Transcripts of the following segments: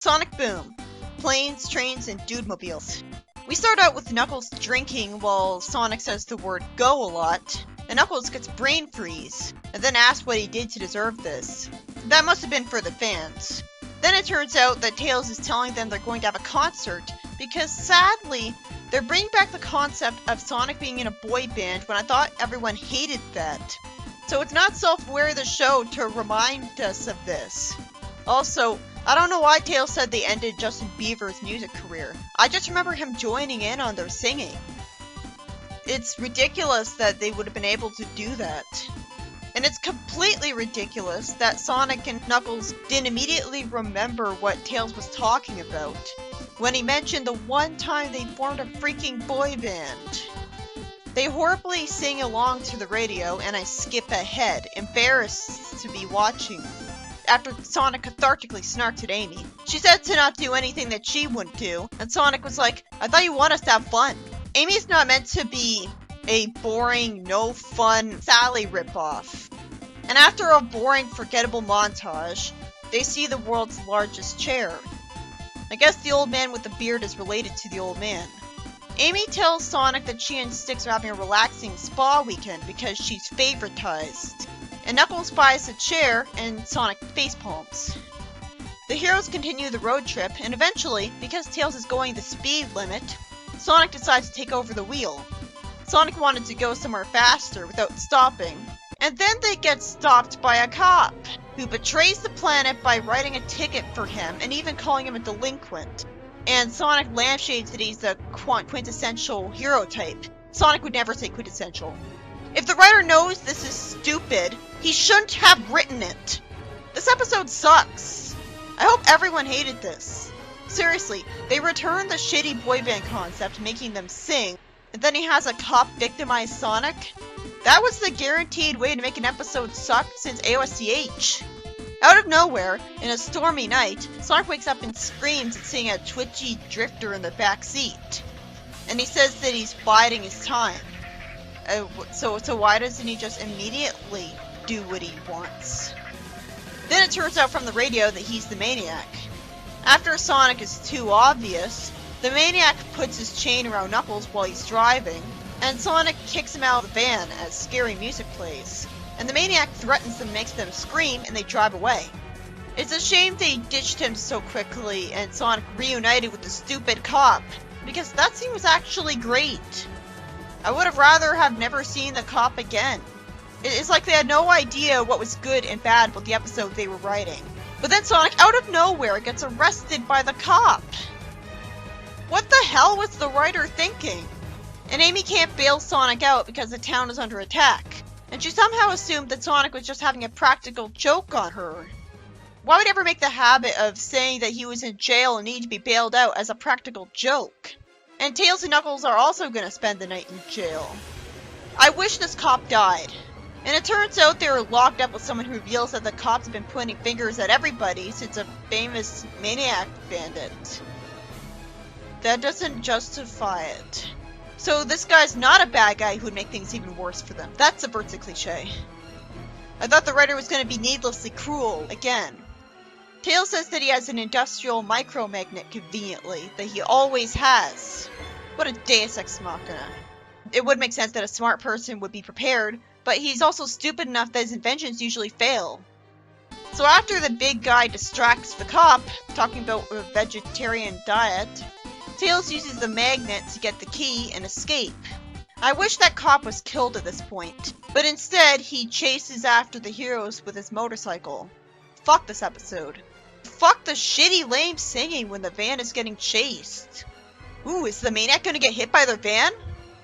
Sonic Boom. Planes, trains, and dude-mobiles. We start out with Knuckles drinking while Sonic says the word go a lot, and Knuckles gets brain freeze, and then asks what he did to deserve this. That must have been for the fans. Then it turns out that Tails is telling them they're going to have a concert, because sadly, they're bringing back the concept of Sonic being in a boy band when I thought everyone hated that. So it's not self-aware of the show to remind us of this. Also, I don't know why Tails said they ended Justin Bieber's music career. I just remember him joining in on their singing. It's ridiculous that they would have been able to do that. And it's completely ridiculous that Sonic and Knuckles didn't immediately remember what Tails was talking about when he mentioned the one time they formed a freaking boy band. They horribly sing along to the radio, and I skip ahead, embarrassed to be watching. After Sonic cathartically snarked at Amy. She said to not do anything that she wouldn't do, and Sonic was like, I thought you want us to have fun. Amy's not meant to be a boring, no fun Sally ripoff. And after a boring, forgettable montage, they see the world's largest chair. I guess the old man with the beard is related to the old man. Amy tells Sonic that she and Styx are having a relaxing spa weekend because she's favoritized. And Knuckles buys a chair, and Sonic facepalms. The heroes continue the road trip, and eventually, because Tails is going the speed limit, Sonic decides to take over the wheel. Sonic wanted to go somewhere faster without stopping, and then they get stopped by a cop, who betrays the planet by writing a ticket for him and even calling him a delinquent. And Sonic lampshades that he's the quintessential hero type. Sonic would never say quintessential. If the writer knows this is stupid, he shouldn't have written it. This episode sucks. I hope everyone hated this. Seriously, they returned the shitty boy band concept, making them sing, and then he has a cop victimize Sonic? That was the guaranteed way to make an episode suck since AOSCH. Out of nowhere, in a stormy night, Sonic wakes up and screams at seeing a twitchy drifter in the back seat. And he says that he's biding his time. So why doesn't he just immediately do what he wants? Then it turns out from the radio that he's the Maniac. After Sonic is too obvious, the Maniac puts his chain around Knuckles while he's driving, and Sonic kicks him out of the van as scary music plays. And the Maniac threatens them and makes them scream, and they drive away. It's a shame they ditched him so quickly and Sonic reunited with the stupid cop, because that scene was actually great. I would have rather have never seen the cop again. It's like they had no idea what was good and bad about the episode they were writing. But then Sonic, out of nowhere, gets arrested by the cop. What the hell was the writer thinking? And Amy can't bail Sonic out because the town is under attack. And she somehow assumed that Sonic was just having a practical joke on her. Why would he ever make the habit of saying that he was in jail and needed to be bailed out as a practical joke? And Tails and Knuckles are also going to spend the night in jail. I wish this cop died. And it turns out they were locked up with someone who reveals that the cops have been pointing fingers at everybody since a famous Maniac bandit. That doesn't justify it. So this guy's not a bad guy who would make things even worse for them. That subverts the cliche. I thought the writer was going to be needlessly cruel again. Tails says that he has an industrial micromagnet conveniently, that he always has. What a deus ex machina. It would make sense that a smart person would be prepared, but he's also stupid enough that his inventions usually fail. So after the big guy distracts the cop, talking about a vegetarian diet, Tails uses the magnet to get the key and escape. I wish that cop was killed at this point, but instead he chases after the heroes with his motorcycle. Fuck this episode. Fuck the shitty lame singing when the van is getting chased. Ooh, is the Maniac gonna get hit by the van?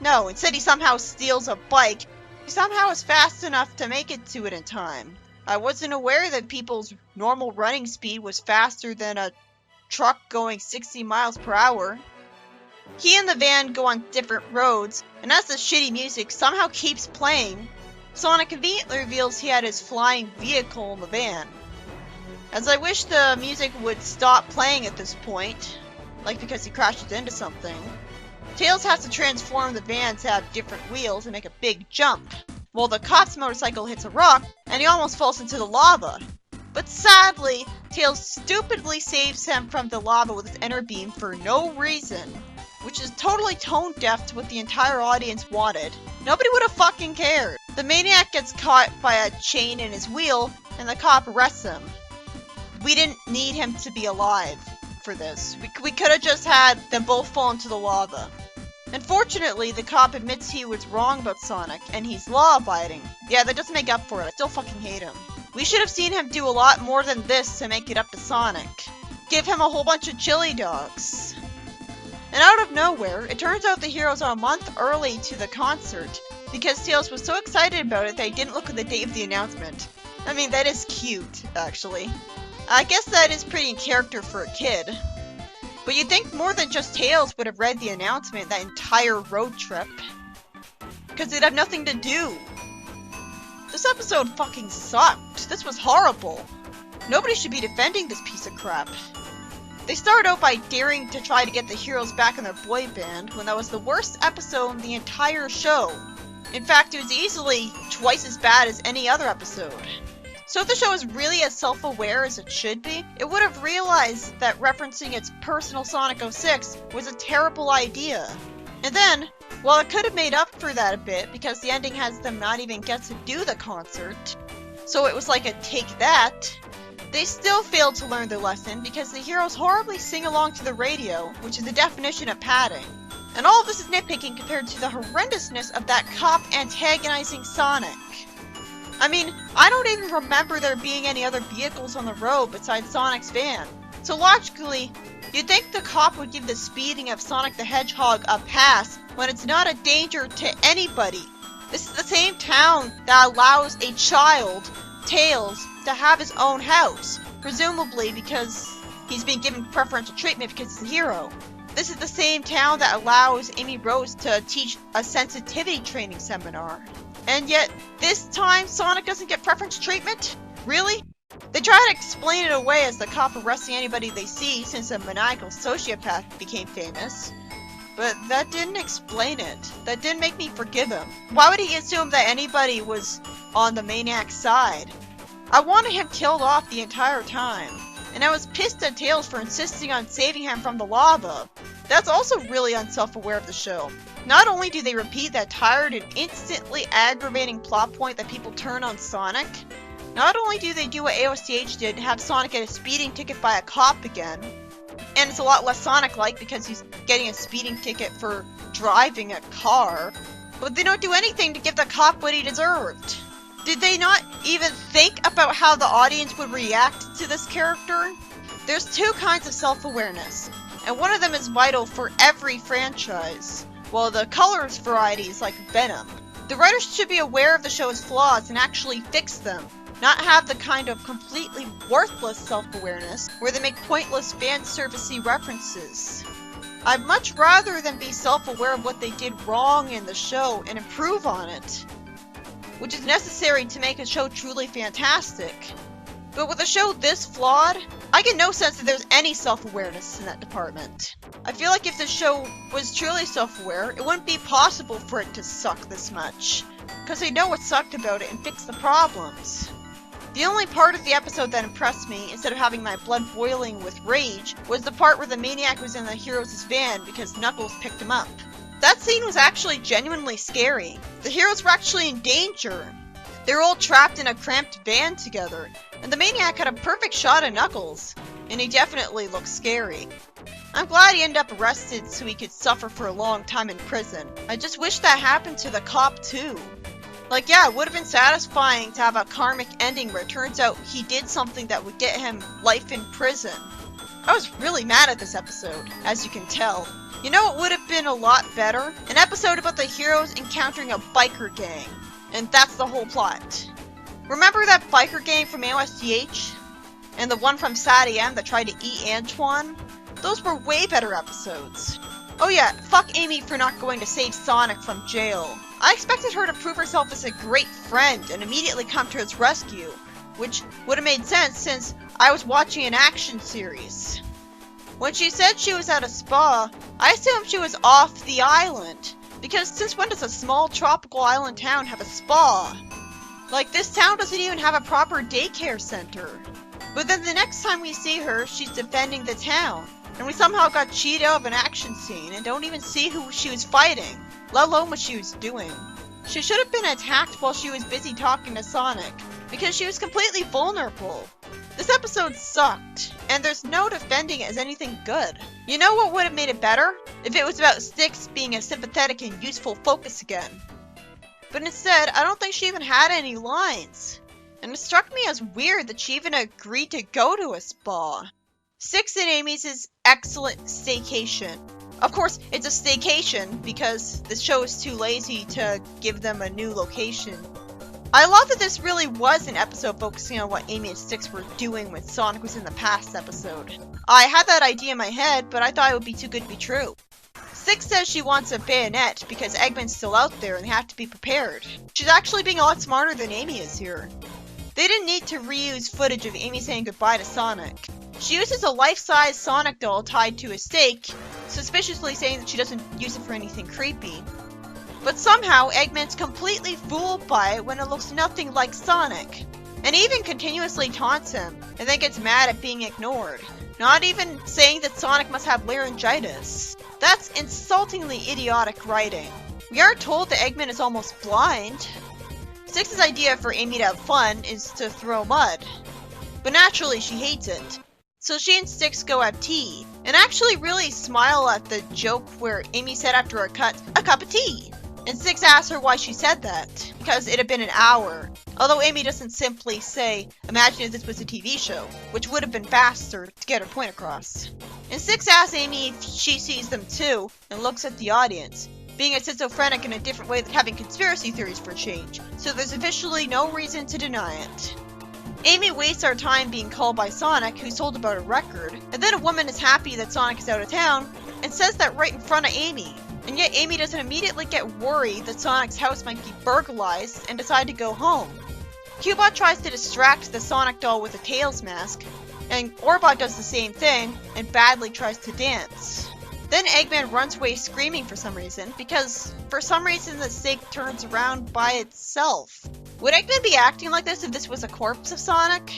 No, instead he somehow steals a bike. He somehow is fast enough to make it to it in time. I wasn't aware that people's normal running speed was faster than a truck going 60 miles per hour. He and the van go on different roads, and as the shitty music somehow keeps playing, Sonic conveniently reveals he had his flying vehicle in the van. As I wish the music would stop playing at this point, like because he crashes into something, Tails has to transform the van to have different wheels and make a big jump, while the cop's motorcycle hits a rock and he almost falls into the lava. But sadly, Tails stupidly saves him from the lava with his inner beam for no reason, which is totally tone deaf to what the entire audience wanted. Nobody would have fucking cared. The Maniac gets caught by a chain in his wheel, and the cop arrests him. We didn't need him to be alive for this. We could have just had them both fall into the lava. Unfortunately, the cop admits he was wrong about Sonic, and he's law-abiding. Yeah, that doesn't make up for it. I still fucking hate him. We should have seen him do a lot more than this to make it up to Sonic. Give him a whole bunch of chili dogs. And out of nowhere, it turns out the heroes are a month early to the concert, because Tails was so excited about it that he didn't look at the date of the announcement. I mean, that is cute, actually. I guess that is pretty in character for a kid. But you'd think more than just Tails would have read the announcement that entire road trip. Because they'd have nothing to do. This episode fucking sucked. This was horrible. Nobody should be defending this piece of crap. They start out by daring to try to get the heroes back in their boy band when that was the worst episode in the entire show. In fact, it was easily twice as bad as any other episode. So if the show is really as self-aware as it should be, it would have realized that referencing its personal Sonic 06 was a terrible idea. And then, while it could have made up for that a bit because the ending has them not even get to do the concert, so it was like a take that, they still failed to learn their lesson because the heroes horribly sing along to the radio, which is the definition of padding. And all of this is nitpicking compared to the horrendousness of that cop antagonizing Sonic. I mean, I don't even remember there being any other vehicles on the road besides Sonic's van. So logically, you'd think the cop would give the speeding of Sonic the Hedgehog a pass when it's not a danger to anybody. This is the same town that allows a child, Tails, to have his own house, presumably because he's been given preferential treatment because he's a hero. This is the same town that allows Amy Rose to teach a sensitivity training seminar. And yet, this time Sonic doesn't get preferential treatment? Really? They try to explain it away as the cop arresting anybody they see since a maniacal sociopath became famous. But that didn't explain it. That didn't make me forgive him. Why would he assume that anybody was on the Maniac's side? I wanted him killed off the entire time. And I was pissed at Tails for insisting on saving him from the lava. That's also really unself-aware of the show. Not only do they repeat that tired and instantly aggravating plot point that people turn on Sonic, not only do they do what AOSTH did, have Sonic get a speeding ticket by a cop again, and it's a lot less Sonic-like because he's getting a speeding ticket for driving a car, but they don't do anything to give the cop what he deserved. Did they not even think about how the audience would react to this character? There's two kinds of self-awareness, and one of them is vital for every franchise, while the colors variety is like Venom. The writers should be aware of the show's flaws and actually fix them, not have the kind of completely worthless self-awareness where they make pointless fan-servicey references. I'd much rather them be self-aware of what they did wrong in the show and improve on it, which is necessary to make a show truly fantastic. But with a show this flawed, I get no sense that there's any self-awareness in that department. I feel like if the show was truly self-aware, it wouldn't be possible for it to suck this much, because they know what sucked about it and fix the problems. The only part of the episode that impressed me, instead of having my blood boiling with rage, was the part where the Maniac was in the heroes' van because Knuckles picked him up. That scene was actually genuinely scary. The heroes were actually in danger. They were all trapped in a cramped van together, and the Maniac had a perfect shot at Knuckles, and he definitely looked scary. I'm glad he ended up arrested so he could suffer for a long time in prison. I just wish that happened to the cop too. Like, yeah, it would have been satisfying to have a karmic ending where it turns out he did something that would get him life in prison. I was really mad at this episode, as you can tell. You know what would have been a lot better? An episode about the heroes encountering a biker gang. And that's the whole plot. Remember that biker gang from AOSTH? And the one from Sad AM that tried to eat Antoine? Those were way better episodes. Oh yeah, fuck Amy for not going to save Sonic from jail. I expected her to prove herself as a great friend and immediately come to his rescue, which would have made sense since I was watching an action series. When she said she was at a spa, I assumed she was off the island, because since when does a small tropical island town have a spa? Like, this town doesn't even have a proper daycare center. But then the next time we see her, she's defending the town. And we somehow got cheated out of an action scene and don't even see who she was fighting, let alone what she was doing. She should have been attacked while she was busy talking to Sonic, because she was completely vulnerable. This episode sucked, and there's no defending it as anything good. You know what would have made it better? If it was about Styx being a sympathetic and useful focus again. But instead, I don't think she even had any lines. And it struck me as weird that she even agreed to go to a spa. Styx and Amy's is excellent staycation. Of course, it's a staycation because the show is too lazy to give them a new location. I love that this really was an episode focusing on what Amy and Styx were doing when Sonic was in the past episode. I had that idea in my head, but I thought it would be too good to be true. Styx says she wants a bayonet because Eggman's still out there and they have to be prepared. She's actually being a lot smarter than Amy is here. They didn't need to reuse footage of Amy saying goodbye to Sonic. She uses a life-size Sonic doll tied to a stake, suspiciously saying that she doesn't use it for anything creepy. But somehow, Eggman's completely fooled by it when it looks nothing like Sonic. And even continuously taunts him, and then gets mad at being ignored. Not even saying that Sonic must have laryngitis. That's insultingly idiotic writing. We are told that Eggman is almost blind. Styx's idea for Amy to have fun is to throw mud. But naturally, she hates it. So she and Styx go have tea, and actually really smile at the joke where Amy said after a cut, "A cup of tea." And Styx asks her why she said that, because it had been an hour. Although Amy doesn't simply say, "Imagine if this was a TV show," which would have been faster to get her point across. And Styx asks Amy if she sees them too, and looks at the audience, being a schizophrenic in a different way than having conspiracy theories for a change, so there's officially no reason to deny it. Amy wastes our time being called by Sonic, who's told about a record, and then a woman is happy that Sonic is out of town, and says that right in front of Amy. And yet Amy doesn't immediately get worried that Sonic's house might be burglarized and decide to go home. Cubot tries to distract the Sonic doll with a Tails mask, and Orbot does the same thing, and badly tries to dance. Then Eggman runs away screaming for some reason, because for some reason the stake turns around by itself. Would Eggman be acting like this if this was a corpse of Sonic?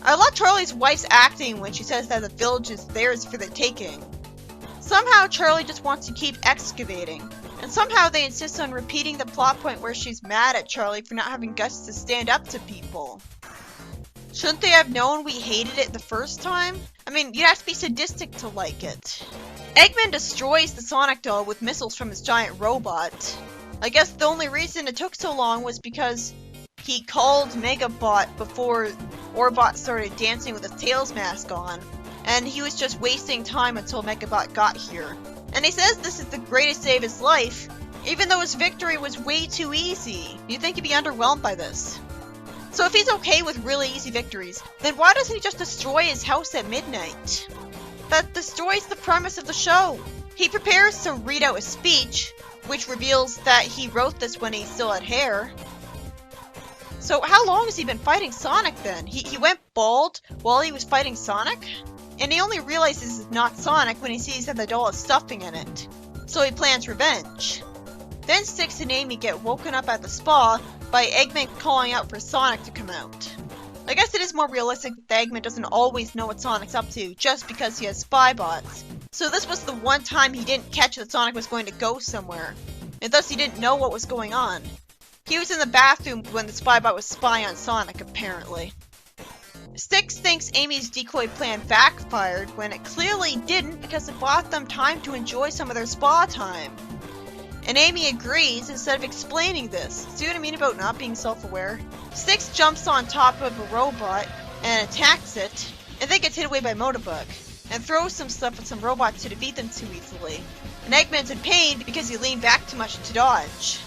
I love Charlie's wife's acting when she says that the village is theirs for the taking. Somehow Charlie just wants to keep excavating, and somehow they insist on repeating the plot point where she's mad at Charlie for not having guts to stand up to people. Shouldn't they have known we hated it the first time? I mean, you'd have to be sadistic to like it. Eggman destroys the Sonic doll with missiles from his giant robot. I guess the only reason it took so long was because he called Megabot before Orbot started dancing with his Tails mask on, and he was just wasting time until Megabot got here. And he says this is the greatest day of his life, even though his victory was way too easy. You'd think he'd be underwhelmed by this. So if he's okay with really easy victories, then why doesn't he just destroy his house at midnight? That destroys the premise of the show. He prepares to read out a speech, which reveals that he wrote this when he still had hair. So how long has he been fighting Sonic then? He went bald while he was fighting Sonic? And he only realizes it's not Sonic when he sees that the doll has stuffing in it. So he plans revenge. Then Styx and Amy get woken up at the spa by Eggman calling out for Sonic to come out. I guess it is more realistic that Eggman doesn't always know what Sonic's up to just because he has spy bots. So this was the one time he didn't catch that Sonic was going to go somewhere, and thus he didn't know what was going on. He was in the bathroom when the spy bot was spying on Sonic, apparently. Styx thinks Amy's decoy plan backfired when it clearly didn't because it bought them time to enjoy some of their spa time. And Amy agrees instead of explaining this. See what I mean about not being self-aware? Styx jumps on top of a robot and attacks it, and then gets hit away by Motorbug, and throws some stuff at some robots to defeat them too easily. And Eggman's in pain because he leaned back too much to dodge.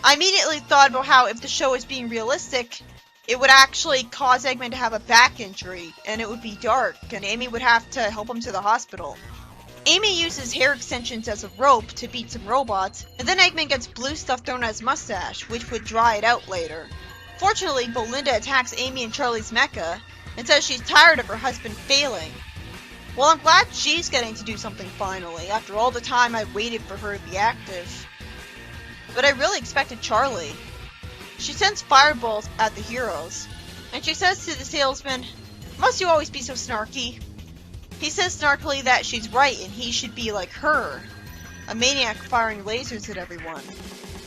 I immediately thought about how if the show is being realistic, it would actually cause Eggman to have a back injury, and it would be dark, and Amy would have to help him to the hospital. Amy uses hair extensions as a rope to beat some robots, and then Eggman gets blue stuff thrown at his mustache, which would dry it out later. Fortunately, Belinda attacks Amy and Charlie's mecha, and says she's tired of her husband failing. Well, I'm glad she's getting to do something finally, after all the time I waited for her to be active. But I really expected Charlie. She sends fireballs at the heroes, and she says to the salesman, Must you always be so snarky? He says snarkily that she's right and he should be like her. A maniac firing lasers at everyone.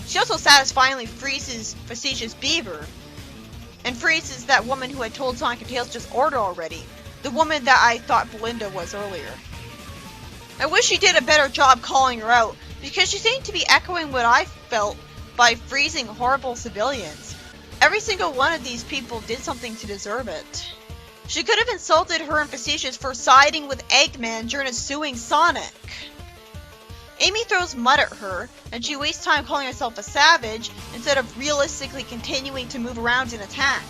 She also satisfyingly freezes Facetious Beaver. And freezes that woman who had told Sonic and Tails just order already. The woman that I thought Belinda was earlier. I wish she did a better job calling her out, because she seemed to be echoing what I felt by freezing horrible civilians. Every single one of these people did something to deserve it. She could have insulted her and Facetious for siding with Eggman during suing Sonic. Amy throws mud at her, and she wastes time calling herself a savage instead of realistically continuing to move around and attack.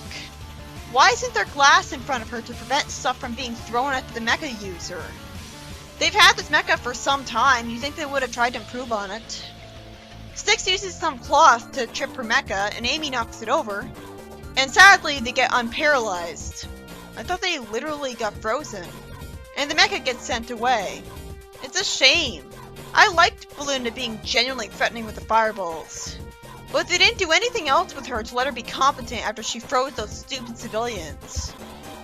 Why isn't there glass in front of her to prevent stuff from being thrown at the mecha user? They've had this mecha for some time, you think they would have tried to improve on it. Styx uses some cloth to trip her mecha, and Amy knocks it over. And sadly, they get unparalyzed. I thought they literally got frozen. And the mecha gets sent away. It's a shame. I liked Belinda being genuinely threatening with the fireballs. But they didn't do anything else with her to let her be competent after she froze those stupid civilians.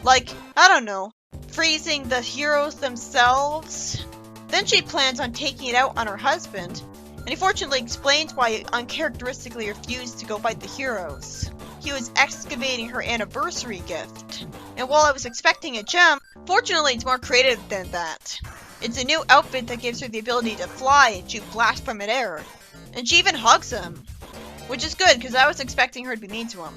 Like, I don't know, freezing the heroes themselves? Then she plans on taking it out on her husband, and he fortunately explains why he uncharacteristically refused to go fight the heroes. He was excavating her anniversary gift. And while I was expecting a gem, fortunately it's more creative than that. It's a new outfit that gives her the ability to fly and shoot blasts from midair. And she even hugs him. Which is good, because I was expecting her to be mean to him.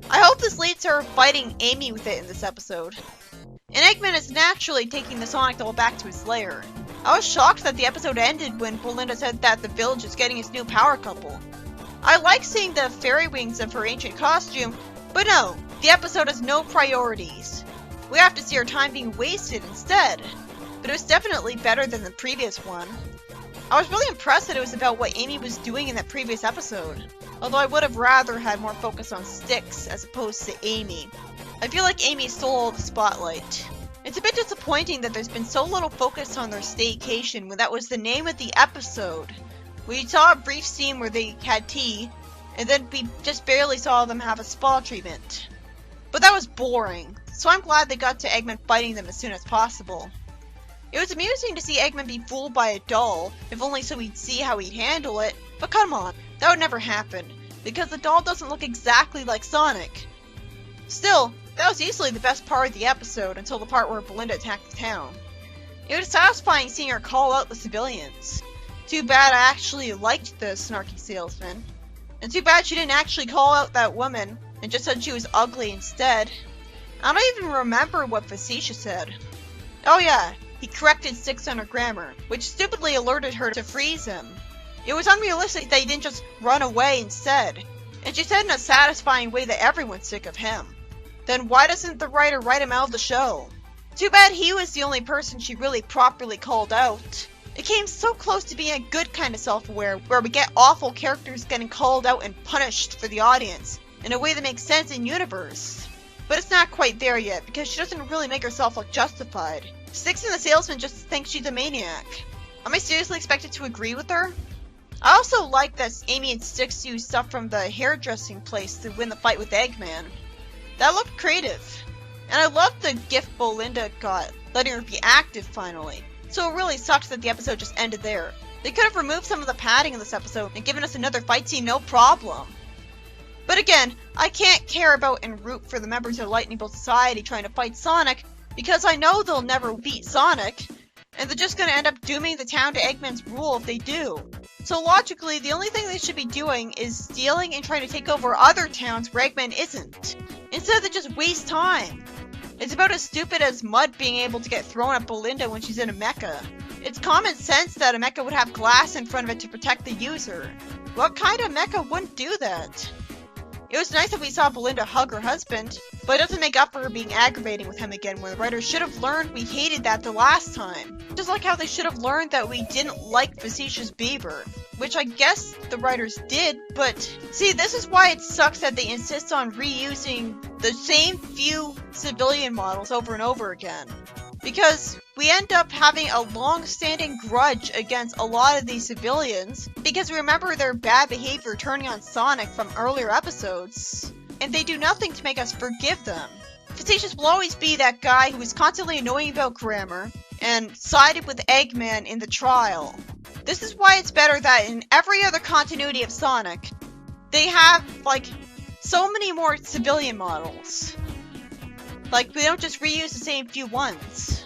I hope this leads to her fighting Amy with it in this episode. And Eggman is naturally taking the Sonic doll back to his lair. I was shocked that the episode ended when Belinda said that the village is getting its new power couple. I like seeing the fairy wings of her ancient costume, but no, the episode has no priorities. We have to see her time being wasted instead. But it was definitely better than the previous one. I was really impressed that it was about what Amy was doing in that previous episode. Although I would have rather had more focus on Styx as opposed to Amy. I feel like Amy stole all the spotlight. It's a bit disappointing that there's been so little focus on their staycation when that was the name of the episode. We saw a brief scene where they had tea, and then we just barely saw them have a spa treatment. But that was boring, so I'm glad they got to Eggman fighting them as soon as possible. It was amusing to see Eggman be fooled by a doll, if only so we'd see how he'd handle it, but come on, that would never happen, because the doll doesn't look exactly like Sonic. Still, that was easily the best part of the episode until the part where Belinda attacked the town. It was satisfying seeing her call out the civilians. Too bad I actually liked the snarky salesman. And too bad she didn't actually call out that woman, and just said she was ugly instead. I don't even remember what Facetious said. Oh yeah, he corrected Styx on her grammar, which stupidly alerted her to freeze him. It was unrealistic that he didn't just run away instead. And she said in a satisfying way that everyone's sick of him. Then why doesn't the writer write him out of the show? Too bad he was the only person she really properly called out. It came so close to being a good kind of self-aware, where we get awful characters getting called out and punished for the audience, in a way that makes sense in universe. But it's not quite there yet, because she doesn't really make herself look justified. Styx and the salesman just think she's a maniac. Am I seriously expected to agree with her? I also like that Amy and Styx used stuff from the hairdressing place to win the fight with Eggman. That looked creative. And I loved the gift Belinda got, letting her be active finally. So it really sucks that the episode just ended there. They could have removed some of the padding in this episode and given us another fight scene no problem. But again, I can't care about and root for the members of Lightning Bolt Society trying to fight Sonic, because I know they'll never beat Sonic, and they're just going to end up dooming the town to Eggman's rule if they do. So logically, the only thing they should be doing is stealing and trying to take over other towns where Eggman isn't. Instead, they just waste time. It's about as stupid as Mud being able to get thrown at Belinda when she's in a mecha. It's common sense that a mecha would have glass in front of it to protect the user. What kind of mecha wouldn't do that? It was nice that we saw Belinda hug her husband, but it doesn't make up for her being aggravating with him again when the writers should have learned we hated that the last time. Just like how they should have learned that we didn't like Facetious Beaver. Which I guess the writers did, but see, this is why it sucks that they insist on reusing the same few civilian models over and over again. Because we end up having a long-standing grudge against a lot of these civilians because we remember their bad behavior turning on Sonic from earlier episodes, and they do nothing to make us forgive them. Facetious will always be that guy who is constantly annoying about grammar and sided with Eggman in the trial. This is why it's better that in every other continuity of Sonic, they have, like, so many more civilian models. Like, we don't just reuse the same few ones.